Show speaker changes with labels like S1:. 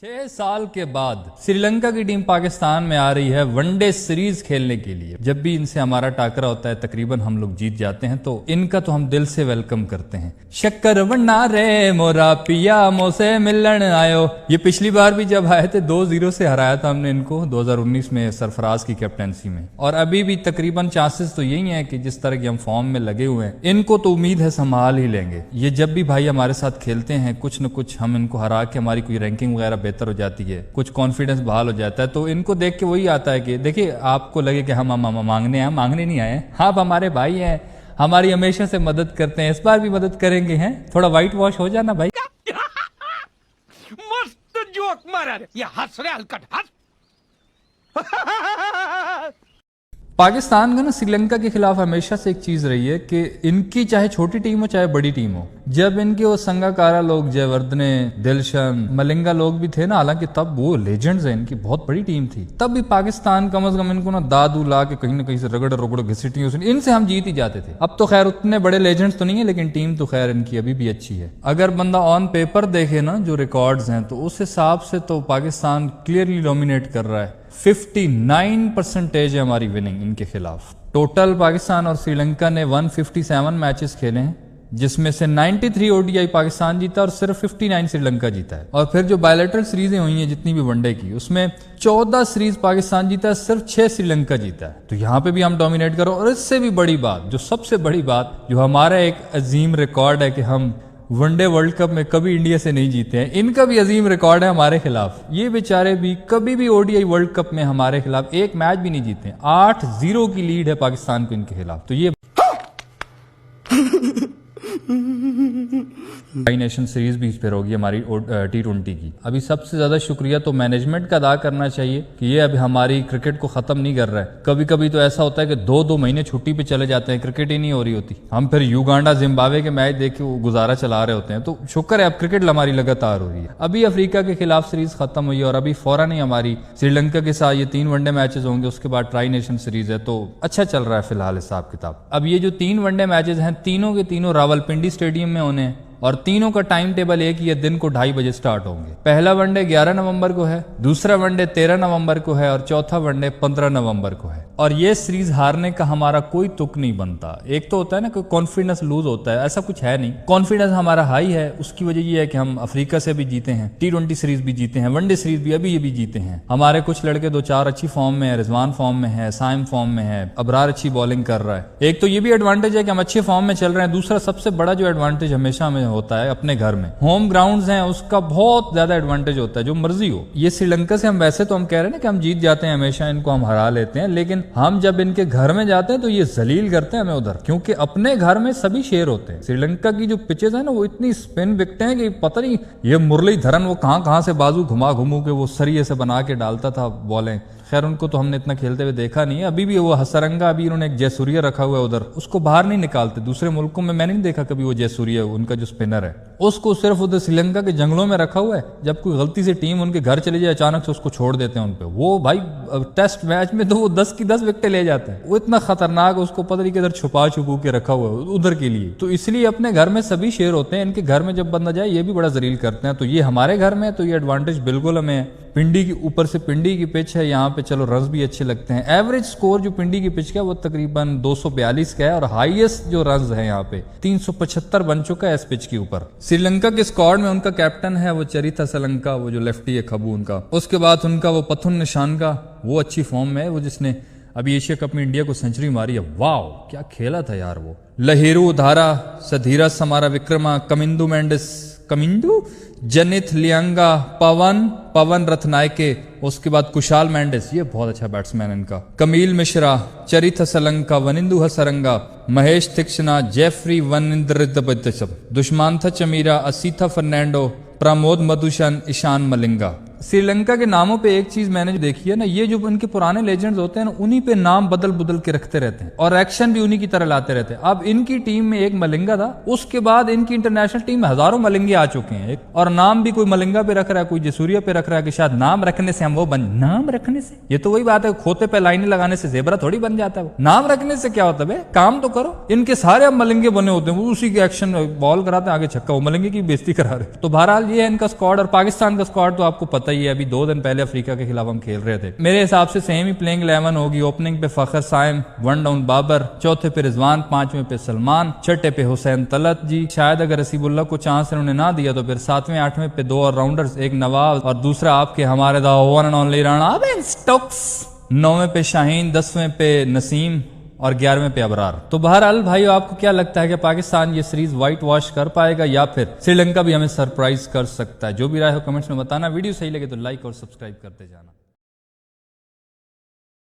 S1: 6 साल के बाद श्रीलंका की टीम पाकिस्तान में आ रही है वनडे सीरीज खेलने के लिए। जब भी इनसे हमारा टाकरा होता है तकरीबन हम लोग जीत जाते हैं, तो इनका तो हम दिल से वेलकम करते हैं। शक्कर वन्ना रे मोरा पिया मोसे मिलन आयो। ये पिछली बार भी जब आए थे 2-0 से हराया था हमने इनको 2019 में सरफराज की कैप्टनसी में, और अभी भी तकरीबन चांसेस तो यही है कि जिस तरह की हम फॉर्म में लगे हुए हैं इनको तो उम्मीद है संभाल ही लेंगे। ये जब भी भाई हमारे साथ खेलते हैं कुछ न कुछ हम इनको हरा के हमारी कोई रैंकिंग वगैरह बेहतर हो जाती है, कुछ कॉन्फिडेंस बहाल हो जाता है, तो इनको देख के वही आता है कि देखिए आपको लगे कि हम मांगने नहीं आए, आप हमारे भाई हैं, हमारी हमेशा से मदद करते हैं, इस बार भी मदद करेंगे। हैं थोड़ा व्हाइट वॉश हो जाना भाई।
S2: मस्त जोक मारा रे, ये हंस रे हलकट हंस।
S1: पाकिस्तान का ना श्रीलंका के खिलाफ हमेशा से एक चीज रही है कि इनकी चाहे छोटी टीम हो चाहे बड़ी टीम हो, जब इनके वो संगाकारा लोग जयवर्धने, दिलशन, मलिंगा लोग भी थे ना, हालांकि तब वो लेजेंड्स हैं, इनकी बहुत बड़ी टीम थी, तब भी पाकिस्तान कम से कम इनको ना दादू ला के कहीं ना कहीं से रगड़ घिसटी इनसे हम जीत ही जाते थे। अब तो खैर उतने बड़े लेजेंड्स तो नहीं है, लेकिन टीम तो खैर इनकी अभी भी अच्छी है। अगर बंदा ऑन पेपर देखे ना जो रिकॉर्ड्स हैं, तो उस हिसाब से तो पाकिस्तान क्लियरली डोमिनेट कर रहा है। 59% है हमारी विनिंग इनके खिलाफ। टोटल पाकिस्तान और श्रीलंका ने 157 मैचेस खेले हैं, जिसमें से 93 ओडीआई पाकिस्तान जीता और सिर्फ 59 श्रीलंका जीता है। और फिर जो बायलैटरल सीरीजें हुई हैं जितनी भी वनडे की, उसमें 14 सीरीज पाकिस्तान जीता है, सिर्फ 6 श्रीलंका जीता है। तो यहाँ पे भी हम डोमिनेट करो। और इससे भी बड़ी बात, जो सबसे बड़ी बात, जो हमारा एक अजीम रिकॉर्ड है कि हम वनडे वर्ल्ड कप में कभी इंडिया से नहीं जीते हैं, इनका भी अजीम रिकॉर्ड है हमारे खिलाफ। ये बेचारे भी कभी भी ओडीआई वर्ल्ड कप में हमारे खिलाफ एक मैच भी नहीं जीते हैं। 8-0 की लीड है पाकिस्तान को इनके खिलाफ। तो ये ट्राई नेशन सीरीज भी फिर होगी हमारी T20 की। अभी सबसे ज्यादा शुक्रिया तो मैनेजमेंट का अदा करना चाहिए कि ये अभी हमारी क्रिकेट को खत्म नहीं कर रहा है। कभी कभी तो ऐसा होता है कि 2-2 महीने छुट्टी पे चले जाते हैं, क्रिकेट ही नहीं हो रही होती, हम फिर युगांडा जिम्बाब्वे के मैच देख के वो गुजारा चला रहे होते हैं। तो शुक्र है अब क्रिकेट हमारी लगातार हो रही है। अभी अफ्रीका के खिलाफ सीरीज खत्म हुई है और अभी फौरन ही हमारी श्रीलंका के साथ ये 3 वनडे मैचेस होंगे, उसके बाद ट्राई नेशन सीरीज है। तो अच्छा चल रहा है फिलहाल हिसाब किताब। अब ये जो 3 वनडे मैचेस हैं तीनों के तीनों रावलपिंडी स्टेडियम में होने हैं, और तीनों का टाइम टेबल एक ही है, दिन को 2:30 बजे स्टार्ट होंगे। पहला वनडे 11 नवंबर को है, दूसरा वनडे 13 नवंबर को है, और चौथा वनडे 15 नवंबर को है। और ये सीरीज हारने का हमारा कोई तुक नहीं बनता। एक तो होता है ना कि कॉन्फिडेंस लूज होता है, ऐसा कुछ है नहीं, कॉन्फिडेंस हमारा हाई है। उसकी वजह ये है कि हम अफ्रीका से भी जीते हैं, T20 सीरीज भी जीते हैं, वनडे सीरीज भी अभी ये भी जीते हैं। हमारे कुछ लड़के 2-4 अच्छी फॉर्म में है, रिजवान फॉर्म में है, साइम फॉर्म में है, अबरार अच्छी बॉलिंग कर रहा है। एक तो ये भी एडवांटेज है कि हम अच्छे फॉर्म में चल रहे हैं। दूसरा सबसे बड़ा जो एडवांटेज हमेशा हमें होता है, अपने घर में होम ग्राउंड्स हैं, उसका बहुत ज्यादा एडवांटेज होता है, जो मर्जी हो। ये श्रीलंका से हम वैसे तो हम कह रहे हैं ना कि हम जीत जाते हैं हमेशा, इनको हम हरा लेते हैं, लेकिन हम जब इनके घर में जाते हैं तो ये जलील करते हैं हमें उधर, क्योंकि अपने घर में सभी शेर होते हैं। श्रीलंका की जो पिचेस है ना, वो इतनी स्पिन बिकते हैं कि पता नहीं ये मुरलीधरन वो कहां से बाजू घुमा के वो सरिये से बना के डालता था बॉलें। खैर उनको तो हमने इतना खेलते हुए देखा नहीं है। अभी भी वो हसरंगा, अभी उन्होंने एक जयसूर्या रखा हुआ है उधर, उसको बाहर नहीं निकालते। दूसरे मुल्कों में मैंने नहीं देखा कभी वो जयसूर्या, उनका जो स्पिनर है, उसको सिर्फ उधर श्रीलंका के जंगलों में रखा हुआ है। जब कोई गलती से टीम उनके घर चली जाए अचानक से उसको छोड़ देते हैं उनपे। वो भाई टेस्ट मैच में तो वो 10 की 10 विकेटें ले जाते हैं। वो इतना खतरनाक, उसको पता नहीं किधर छुपा के रखा हुआ है उधर के लिए। तो इसलिए अपने घर में सभी शेर होते हैं, इनके घर में जब बंदा जाए ये भी बड़ा जलील करते हैं। तो ये हमारे घर में, तो ये एडवांटेज बिल्कुल हमें है। पिंडी की ऊपर से पिंडी की पिच है, यहाँ पे चलो रन्स भी अच्छे लगते हैं। एवरेज स्कोर जो पिंडी की पिच का है वो तकरीबन 242 का है, और हाईएस्ट जो रन्स है यहाँ पे 375 बन चुका है इस पिच के ऊपर। श्रीलंका के स्क्वाड में उनका कैप्टन है वो चरिथा सलंका, वो जो लेफ्टी है खबू उनका। उसके बाद उनका वो पथुन निशान का, वो अच्छी फॉर्म में है, वो जिसने अभी एशिया कप में इंडिया को सेंचुरी मारी है। वाह क्या खेला था यार वो। लहेरू धारा, सधीरा समारा विक्रमा, कमिंदू जनित लियांगा, पवन रत्नायके, उसके बाद कुशाल मेंडिस, ये बहुत अच्छा बैट्समैन इनका, कमील मिश्रा, चरिथ सलंका, वनिंदु हसरंगा, महेश तीक्ष्णा, जेफरी वनिंद्र, दुष्मांथा चमीरा, असीथा फर्नांडो, प्रमोद मधुशन, ईशान मलिंगा। श्रीलंका के नामों पे एक चीज मैंने जो देखी है ना, ये जो इनके पुराने लेजेंड्स होते हैं ना, उन्हीं पे नाम बदल के रखते रहते हैं और एक्शन भी उन्हीं की तरह लाते रहते हैं। अब इनकी टीम में एक मलिंगा था, उसके बाद इनकी इंटरनेशनल टीम में हजारों मलिंगे आ चुके हैं, और नाम भी कोई मलिंगा पे रख रहा है, कोई जसूरिया पे रख रहा है कि शायद नाम रखने से हम वो बन। नाम रखने से, ये तो वही बात है, खोते पे लाइनें लगाने से जेबरा थोड़ी बन जाता है। नाम रखने से क्या होता है, काम तो करो। इनके सारे अब मलिंगे बने होते हैं, वो उसी के एक्शन बॉल कराते हैं, आगे छक्का, वो मलिंगे की बेइज्जती करा रहे। तो बहरहाल ये है इनका स्क्वाड। और पाकिस्तान का स्क्वाड तो आपको पता ही ہی ہے, ابھی 2 دن پہلے افریقہ کے خلاف ہم کھیل رہے تھے. میرے حساب سے سیم ہی پلینگ 11 ہوگی. اوپننگ پہ فخر سائم, 1 ڈاؤن بابر, چوتھے پہ رضوان, 5ویں پہ سلمان, چھٹے پہ حسین طلعت جی. شاید اگر حسیب اللہ کو چانس انہوں نے نہ دیا تو پھر 7ویں 8ویں پہ 2 اور راؤنڈرز, ایک نواز اور دوسرا آپ کے ہمارے دا ون اینڈ اونلی رانا بن سٹوکس. 9ویں پہ شاہین, 10ویں پہ نسیم اور 11ویں پہ ابرار. تو بہرحال بھائیو, آپ کو کیا لگتا ہے کہ پاکستان یہ سیریز وائٹ واش کر پائے گا یا پھر سری لنکا بھی ہمیں سرپرائز کر سکتا ہے؟ جو بھی رائے ہو کمنٹس میں بتانا. ویڈیو صحیح لگے تو لائک اور سبسکرائب کرتے جانا.